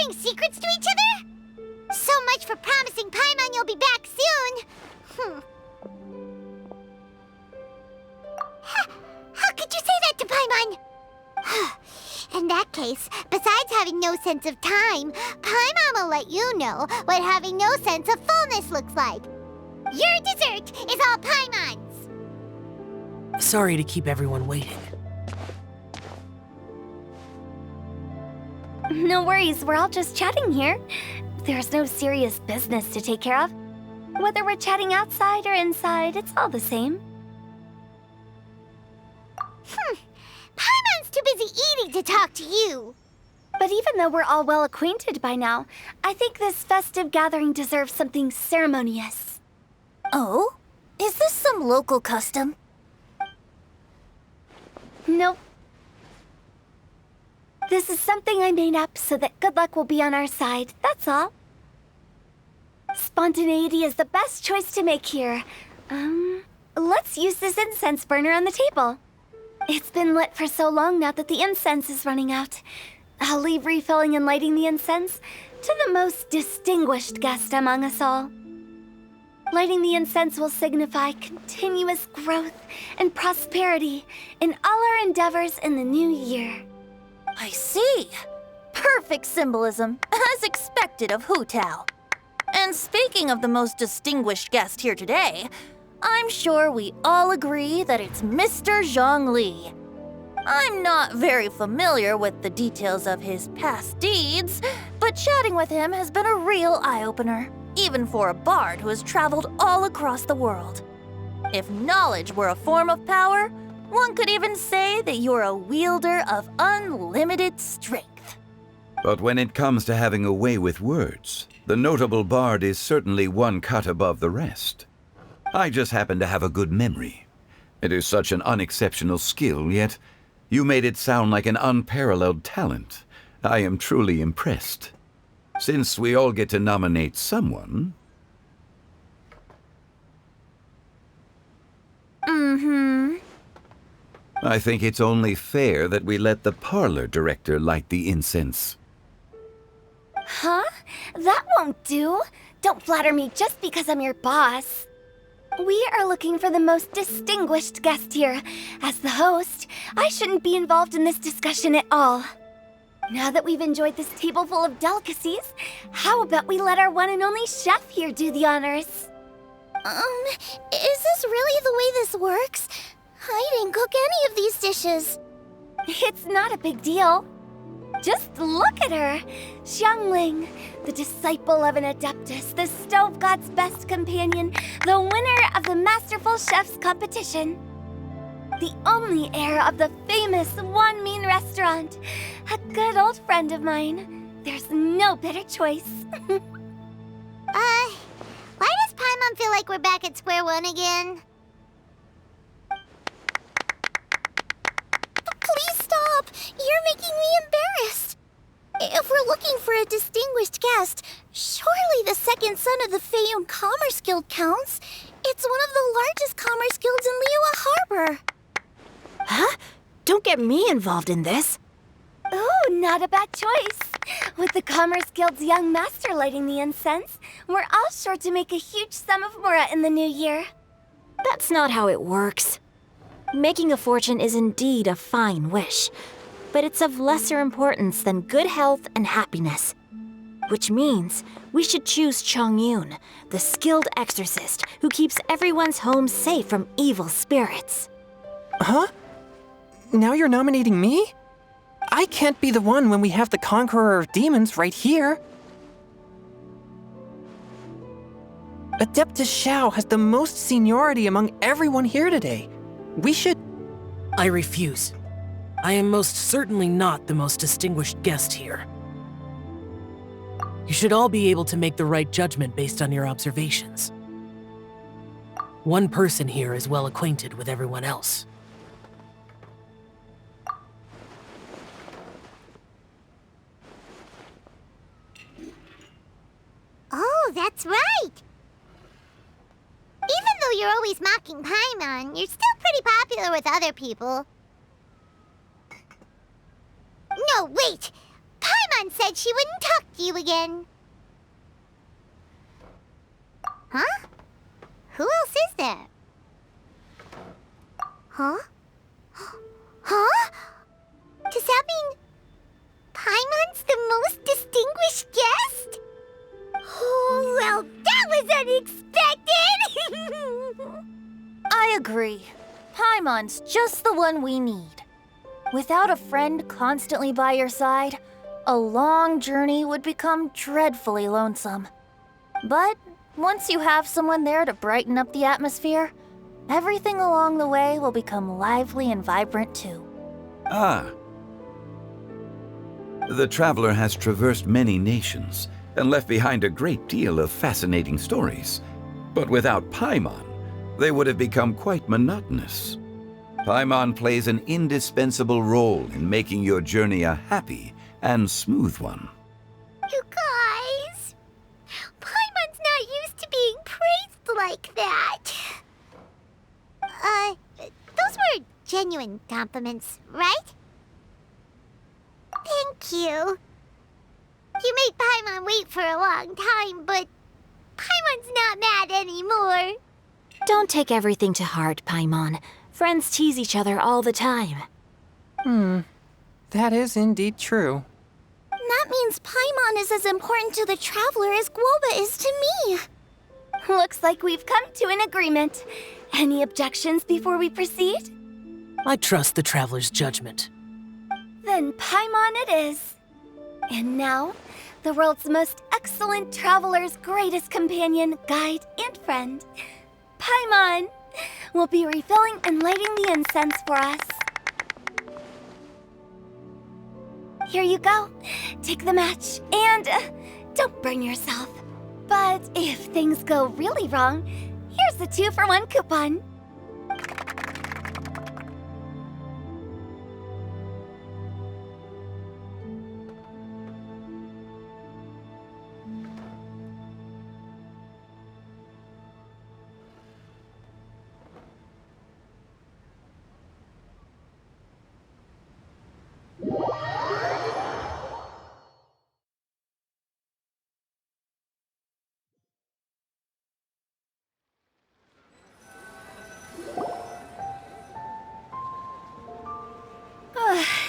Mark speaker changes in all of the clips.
Speaker 1: keeping secrets to each other? So much for promising Paimon you'll be back soon. How could you say that to Paimon? In that case, besides having no sense of time, Paimon will let you know what having no sense of fullness looks like. Your dessert is all Paimon's.
Speaker 2: Sorry to keep everyone waiting.
Speaker 3: No worries, we're all just chatting here. There's no serious business to take care of. Whether we're chatting outside or inside, it's all the same.
Speaker 1: Paimon's too busy eating to talk to you.
Speaker 3: But even though we're all well acquainted by now, I think this festive gathering deserves something ceremonious.
Speaker 1: Oh? Is this some local custom?
Speaker 3: Nope. This is something I made up so that good luck will be on our side, that's all. Spontaneity is the best choice to make here. Let's use this incense burner on the table. It's been lit for so long now that the incense is running out. I'll leave refilling and lighting the incense to the most distinguished guest among us all. Lighting the incense will signify continuous growth and prosperity in all our endeavors in the new year.
Speaker 4: I see. Perfect symbolism, as expected of Hu Tao. And speaking of the most distinguished guest here today, I'm sure we all agree that it's Mr. Zhongli. I'm not very familiar with the details of his past deeds, but chatting with him has been a real eye-opener, even for a bard who has traveled all across the world. If knowledge were a form of power, one could even say that you're a wielder of unlimited strength.
Speaker 5: But when it comes to having a way with words, the notable bard is certainly one cut above the rest. I just happen to have a good memory. It is such an unexceptional skill, yet you made it sound like an unparalleled talent. I am truly impressed. Since we all get to nominate someone... I think it's only fair that we let the parlor director light the incense.
Speaker 3: Huh? That won't do. Don't flatter me just because I'm your boss. We are looking for the most distinguished guest here. As the host, I shouldn't be involved in this discussion at all. Now that we've enjoyed this table full of delicacies, how about we let our one and only chef here do the honors?
Speaker 1: Is this really the way this works? I didn't cook any of these dishes.
Speaker 3: It's not a big deal. Just look at her! Xiangling, the disciple of an adeptus, the stove god's best companion, the winner of the Masterful Chef's competition. The only heir of the famous One Mean restaurant. A good old friend of mine. There's no better choice.
Speaker 1: Why does Paimon feel like we're back at square one again? Please stop! You're making me embarrassed. If we're looking for a distinguished guest, surely the second son of the Feiyun Commerce Guild counts. It's one of the largest commerce guilds in Liyue Harbor.
Speaker 4: Huh? Don't get me involved in this.
Speaker 3: Ooh, not a bad choice. With the Commerce Guild's young master lighting the incense, we're all sure to make a huge sum of mora in the new year.
Speaker 4: That's not how it works. Making a fortune is indeed a fine wish, but it's of lesser importance than good health and happiness. Which means we should choose Chongyun, the skilled exorcist who keeps everyone's home safe from evil spirits.
Speaker 6: Huh? Now you're nominating me? I can't be the one when we have the Conqueror of Demons right here. Adeptus Xiao has the most seniority among everyone here today. We should...
Speaker 2: I refuse. I am most certainly not the most distinguished guest here. You should all be able to make the right judgment based on your observations. One person here is well acquainted with everyone else.
Speaker 1: Oh, that's right! Even though you're always mocking Paimon, you're still pretty popular with other people. No, wait! Paimon Paimon said she wouldn't talk to you again. Huh? Who else is there? Huh? Huh? Does that mean Paimon's the most distinguished guest? Oh, well, that was unexpected!
Speaker 4: I agree. Paimon's just the one we need. Without a friend constantly by your side, a long journey would become dreadfully lonesome. But once you have someone there to brighten up the atmosphere, everything along the way will become lively and vibrant too.
Speaker 5: Ah. The traveler has traversed many nations and left behind a great deal of fascinating stories. But without Paimon, they would have become quite monotonous. Paimon plays an indispensable role in making your journey a happy and smooth one.
Speaker 1: You guys, Paimon's not used to being praised like that. Those were genuine compliments, right? Thank you. You made Paimon wait for a long time, but Paimon's not mad anymore.
Speaker 3: Don't take everything to heart, Paimon. Friends tease each other all the time.
Speaker 6: That is indeed true.
Speaker 1: That means Paimon is as important to the traveler as Guoba is to me.
Speaker 3: Looks like we've come to an agreement. Any objections before we proceed?
Speaker 2: I trust the traveler's judgment.
Speaker 3: Then Paimon it is. And now, the world's most excellent traveler's greatest companion, guide, and friend, Paimon, will be refilling and lighting the incense for us. Here you go. Take the match, and don't burn yourself. But if things go really wrong, here's the 2-for-1 coupon.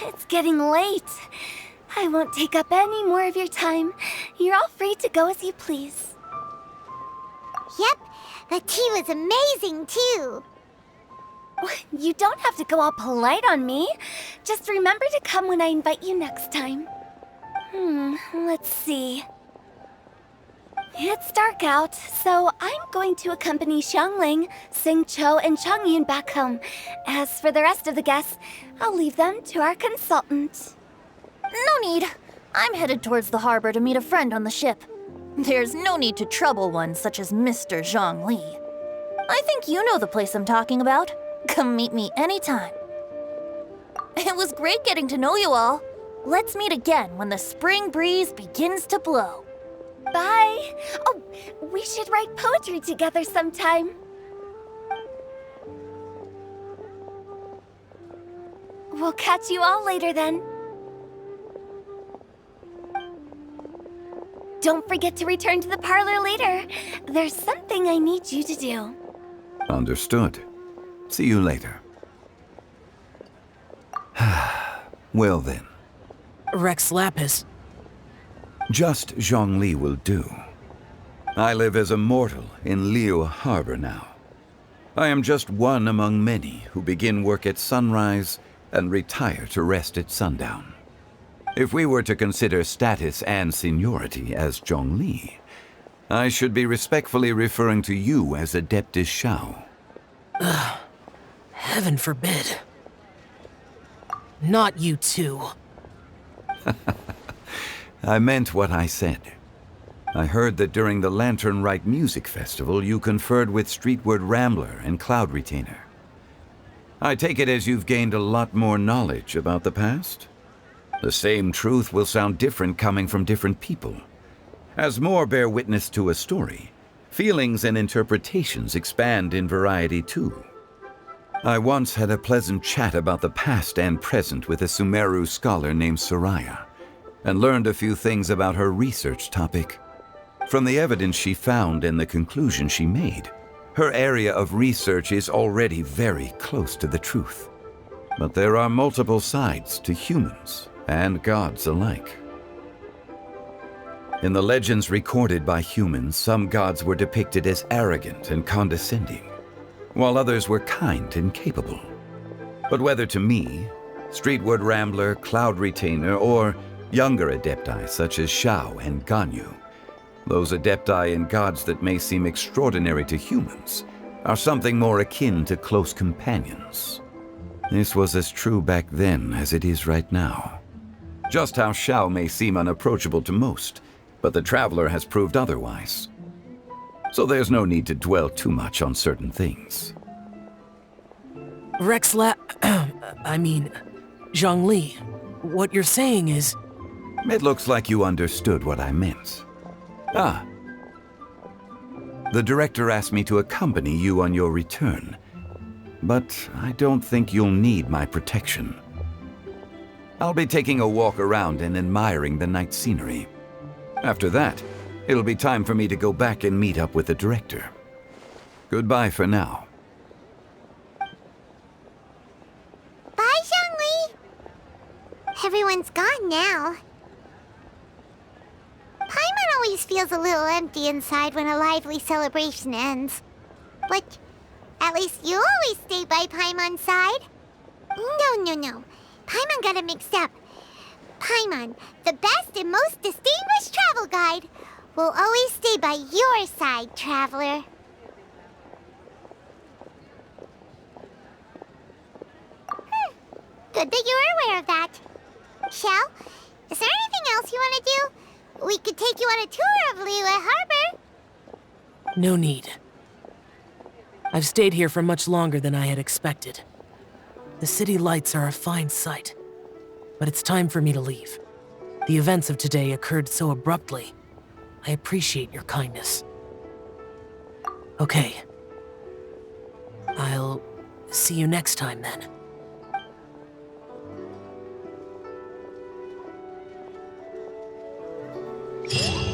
Speaker 3: It's getting late. I won't take up any more of your time. You're all free to go as you please.
Speaker 1: Yep, the tea was amazing too.
Speaker 3: You don't have to go all polite on me. Just remember to come when I invite you next time. Let's see. It's dark out, so I'm going to accompany Xiangling, Xingqiu, and Changyun back home. As for the rest of the guests, I'll leave them to our consultant.
Speaker 4: No need. I'm headed towards the harbor to meet a friend on the ship. There's no need to trouble one such as Mr. Zhongli. I think you know the place I'm talking about. Come meet me anytime. It was great getting to know you all. Let's meet again when the spring breeze begins to blow.
Speaker 3: Bye. Oh, we should write poetry together sometime. We'll catch you all later then. Don't forget to return to the parlor later. There's something I need you to do.
Speaker 5: Understood. See you later. Well then.
Speaker 2: Rex Lapis.
Speaker 5: Just Zhongli will do. I live as a mortal in Liu Harbor now. I am just one among many who begin work at sunrise and retire to rest at sundown. If we were to consider status and seniority as Zhongli, I should be respectfully referring to you as Adeptus Shao.
Speaker 2: Heaven forbid. Not you too.
Speaker 5: I meant what I said. I heard that during the Lantern Rite Music Festival, you conferred with Streetward Rambler and Cloud Retainer. I take it as you've gained a lot more knowledge about the past? The same truth will sound different coming from different people. As more bear witness to a story, feelings and interpretations expand in variety too. I once had a pleasant chat about the past and present with a Sumeru scholar named Soraya, and learned a few things about her research topic. From the evidence she found and the conclusion she made, her area of research is already very close to the truth. But there are multiple sides to humans and gods alike. In the legends recorded by humans, some gods were depicted as arrogant and condescending, while others were kind and capable. But whether to me, Streetward Rambler, Cloud Retainer, or younger adepti such as Shao and Ganyu, those adepti and gods that may seem extraordinary to humans are something more akin to close companions. This was as true back then as it is right now. Just how Shao may seem unapproachable to most, but the Traveler has proved otherwise. So there's no need to dwell too much on certain things.
Speaker 2: Zhongli, what you're saying is...
Speaker 5: It looks like you understood what I meant. Ah. The director asked me to accompany you on your return, but I don't think you'll need my protection. I'll be taking a walk around and admiring the night scenery. After that, it'll be time for me to go back and meet up with the director. Goodbye for now.
Speaker 1: Bye, Zhongli! Everyone's gone now. Paimon always feels a little empty inside when a lively celebration ends. But at least you always stay by Paimon's side. No. Paimon got it mixed up. Paimon, the best and most distinguished travel guide, will always stay by your side, Traveler. Good that you're aware of that. Shell, is there anything else you want to do? We could take you on a tour of Liyue Harbor.
Speaker 2: No need. I've stayed here for much longer than I had expected. The city lights are a fine sight, but it's time for me to leave. The events of today occurred so abruptly. I appreciate your kindness. Okay. I'll see you next time then.
Speaker 1: Yeah.